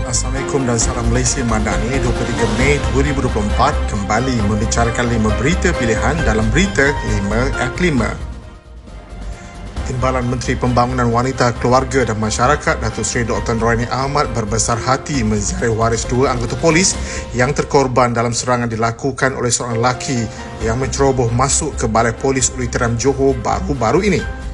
Assalamualaikum dan salam Malaysia Madani. 23 Mei 2024 kembali membicarakan 5 berita pilihan dalam berita 5 Timbalan Menteri Pembangunan Wanita, Keluarga dan Masyarakat Datuk Seri Dr. Noraini Ahmad berbesar hati menziarah waris dua anggota polis yang terkorban dalam serangan dilakukan oleh seorang lelaki yang menceroboh masuk ke Balai Polis Ulu Tiram Johor baru-baru ini.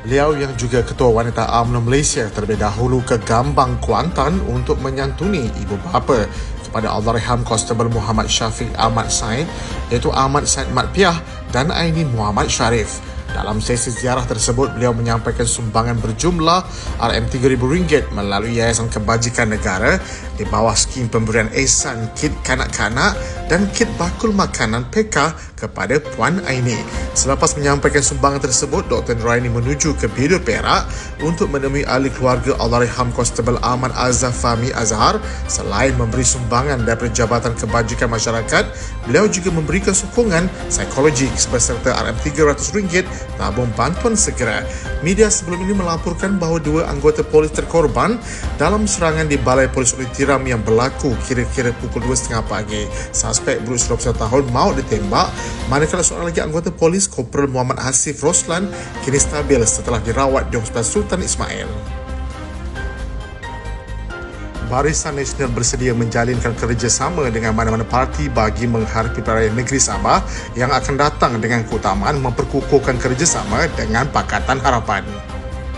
Beliau yang juga Ketua Wanita UMNO Malaysia terlebih dahulu ke Gambang, Kuantan untuk menyantuni ibu bapa kepada Allahyarham Konstebel Muhammad Syafiq Ahmad Said, iaitu Ahmad Said Mat Piah dan Aini Muhammad Sharif. Dalam sesi ziarah tersebut, beliau menyampaikan sumbangan berjumlah RM3,000 melalui Yayasan Kebajikan Negara di bawah skim pemberian ehsan kit kanak-kanak dan kit bakul makanan PK kepada Puan Aini. Selepas menyampaikan sumbangan tersebut, Dr. Noraini menuju ke Bidur Perak untuk menemui ahli keluarga Allahyarham Konstebel Ahmad Azhar Fahmi Azhar. Selain memberi sumbangan daripada Jabatan Kebajikan Masyarakat, beliau juga memberikan sokongan psikologik beserta RM300 tabung bantuan segera. Media sebelum ini melaporkan bahawa dua anggota polis terkorban dalam serangan di Balai Polis Ulu Tiram yang berlaku kira-kira pukul 2.30 pagi. Suspek berusia 21 tahun maut ditembak, manakala seorang lagi anggota polis, Korporal Muhammad Hasif Roslan, kini stabil setelah dirawat di Hospital Sultan Ismail. Barisan Nasional bersedia menjalinkan kerjasama dengan mana-mana parti bagi menghadapi Pilihan Negeri Sabah yang akan datang dengan keutamaan memperkukuhkan kerjasama dengan Pakatan Harapan.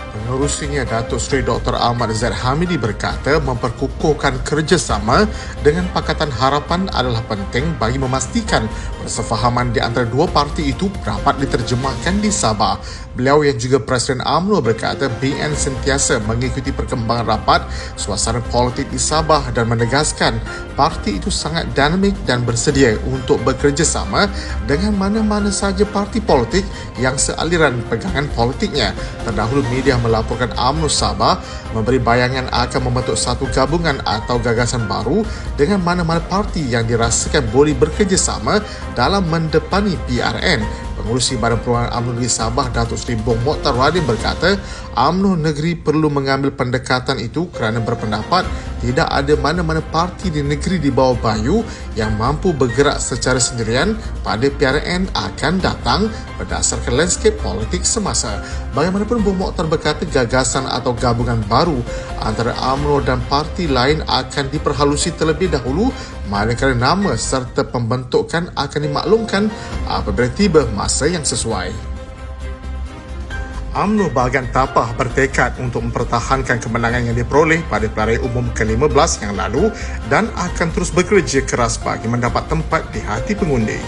Pengerusinya Datuk Seri Dr. Ahmad Zaid Hamidi berkata memperkukuhkan kerjasama dengan Pakatan Harapan adalah penting bagi memastikan persefahaman di antara dua parti itu dapat diterjemahkan di Sabah. Beliau yang juga Presiden UMNO berkata BN sentiasa mengikuti perkembangan rapat suasana politik di Sabah dan menegaskan parti itu sangat dinamik dan bersedia untuk bekerjasama dengan mana-mana sahaja parti politik yang sealiran pegangan politiknya. Terdahulu media melaporkan UMNO Sabah memberi bayangan akan membentuk satu gabungan atau gagasan baru dengan mana-mana parti yang dirasakan boleh bekerjasama dalam mendepani PRN. Pengurusi Badan Perubahan UMNO Negeri Sabah, Datuk Seri Bong Mokhtar Radin berkata, UMNO Negeri perlu mengambil pendekatan itu kerana berpendapat tidak ada mana-mana parti di negeri di bawah bayu yang mampu bergerak secara sendirian pada PRN akan datang berdasarkan landscape politik semasa. Bagaimanapun, Bong Mokhtar berkata gagasan atau gabungan baru antara UMNO dan parti lain akan diperhalusi terlebih dahulu, manakala nama serta pembentukan akan dimaklumkan apabila tiba masa yang sesuai. UMNO bahagian Tapah bertekad untuk mempertahankan kemenangan yang diperoleh pada Pilihan Umum ke-15 yang lalu dan akan terus bekerja keras bagi mendapat tempat di hati pengundi.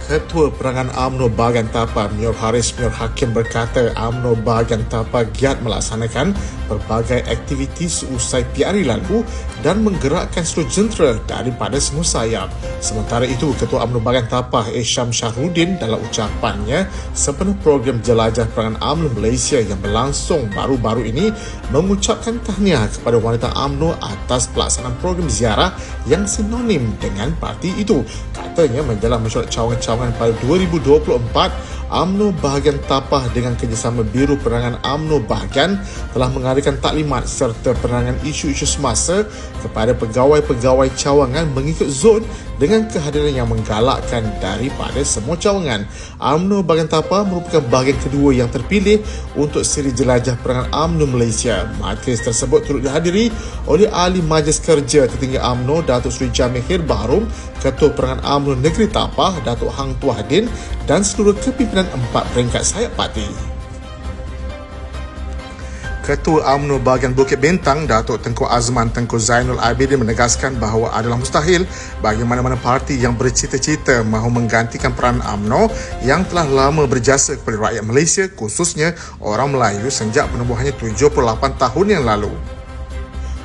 Ketua Perangan UMNO Bahagian Tapah, Mior Haris Mior Hakim berkata UMNO Bahagian Tapah giat melaksanakan berbagai aktiviti seusai PRN lalu dan menggerakkan seluruh jentera daripada semua sayap. Sementara itu, Ketua UMNO Bahagian Tapah Isham Syahrudin dalam ucapannya sepenuh program jelajah Perangan UMNO Malaysia yang berlangsung baru-baru ini mengucapkan tahniah kepada wanita UMNO atas pelaksanaan program ziarah yang sinonim dengan parti itu. Katanya menjelang mesyuarat cawangan-cawangan pada 2024, UMNO Bahagian Tapah dengan kerjasama Biro Penerangan UMNO Bahagian telah mengadakan taklimat serta penerangan isu-isu semasa kepada pegawai-pegawai cawangan mengikut zon dengan kehadiran yang menggalakkan daripada semua cawangan. UMNO Bahagian Tapah merupakan bahagian kedua yang terpilih untuk siri jelajah Perangan UMNO Malaysia. Majlis tersebut turut dihadiri oleh Ahli Majlis Kerja Tertinggi UMNO Datuk Seri Jamihir Bahrum, Ketua Perangan UMNO Negeri Tapah Datuk Hang Tuahdin dan seluruh kepimpinan 4 peringkat sayap parti. Ketua UMNO Bahagian Bukit Bintang, Datuk Tengku Azman Tengku Zainul Abidin menegaskan bahawa adalah mustahil bagi mana-mana parti yang bercita-cita mahu menggantikan peran UMNO yang telah lama berjasa kepada rakyat Malaysia, khususnya orang Melayu sejak penubuhannya 78 tahun yang lalu.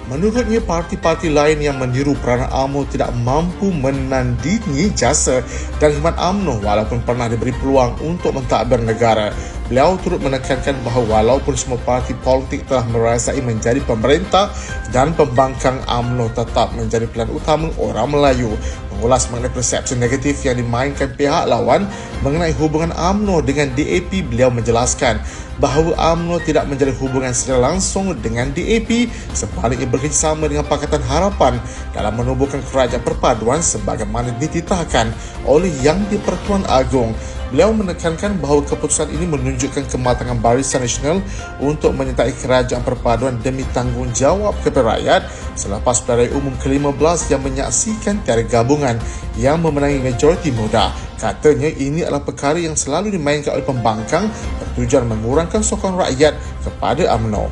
Menurutnya, parti-parti lain yang meniru peranan UMNO tidak mampu menandingi jasa dan khidmat UMNO walaupun pernah diberi peluang untuk mentadbir negara. Beliau turut menekankan bahawa walaupun semua parti politik telah merasai menjadi pemerintah dan pembangkang, UMNO tetap menjadi pilihan utama orang Melayu. Mengulas mengenai persepsi negatif yang dimainkan pihak lawan mengenai hubungan UMNO dengan DAP, beliau menjelaskan bahawa UMNO tidak menjalin hubungan secara langsung dengan DAP, sebaliknya bekerjasama dengan Pakatan Harapan dalam menubuhkan kerajaan perpaduan sebagaimana dititahkan oleh Yang di-Pertuan Agong. Beliau menekankan bahawa keputusan ini menunjukkan kematangan Barisan Nasional untuk menyertai kerajaan perpaduan demi tanggungjawab kepada rakyat selepas pilihan umum ke-15 yang menyaksikan tiada gabungan yang memenangi majoriti muda. Katanya ini adalah perkara yang selalu dimainkan oleh pembangkang bertujuan mengurangkan sokongan rakyat kepada UMNO.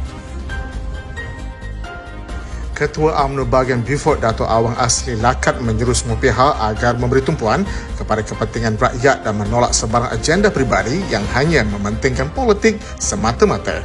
Ketua UMNO bahagian Beaufort, Dato' Awang Asli Lakat menyeru semua pihak agar memberi tumpuan kepada kepentingan rakyat dan menolak sebarang agenda peribadi yang hanya mementingkan politik semata-mata.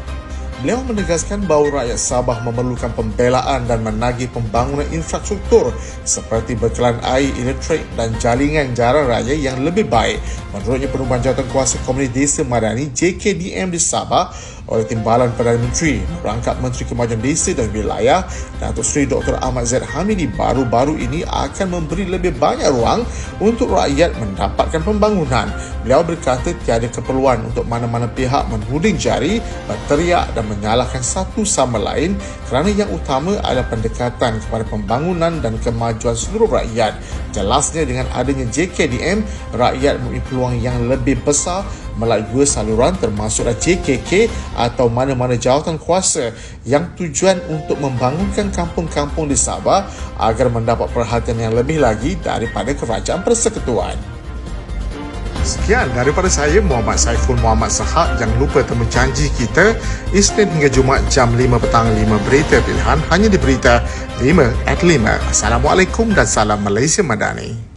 Beliau menegaskan bahawa rakyat Sabah memerlukan pembelaan dan menagih pembangunan infrastruktur seperti bekalan air, elektrik dan jaringan jalan raya yang lebih baik. Menurutnya, penubuhan jawatan kuasa Komunitas Desa Madani JKDM di Sabah oleh Timbalan Perdana Menteri merangkap Menteri Kemajuan Desa dan Wilayah Datuk Seri Dr. Ahmad Zaid Hamidi baru-baru ini akan memberi lebih banyak ruang untuk rakyat mendapatkan pembangunan. Beliau berkata tiada keperluan untuk mana-mana pihak menuding jari, berteriak dan menyalahkan satu sama lain kerana yang utama adalah pendekatan kepada pembangunan dan kemajuan seluruh rakyat. Jelasnya, dengan adanya JKDM, rakyat mempunyai peluang yang lebih besar melalui dua saluran termasuklah JKK atau mana-mana jawatan kuasa yang tujuan untuk membangunkan kampung-kampung di Sabah agar mendapat perhatian yang lebih lagi daripada Kerajaan Persekutuan. Sekian daripada saya, Muhammad Saiful Muhammad Sahak. Jangan lupa temu janji kita Isnin hingga Jumaat jam 5 petang 5 berita pilihan hanya di Berita 5 at 5. Assalamualaikum dan salam Malaysia Madani.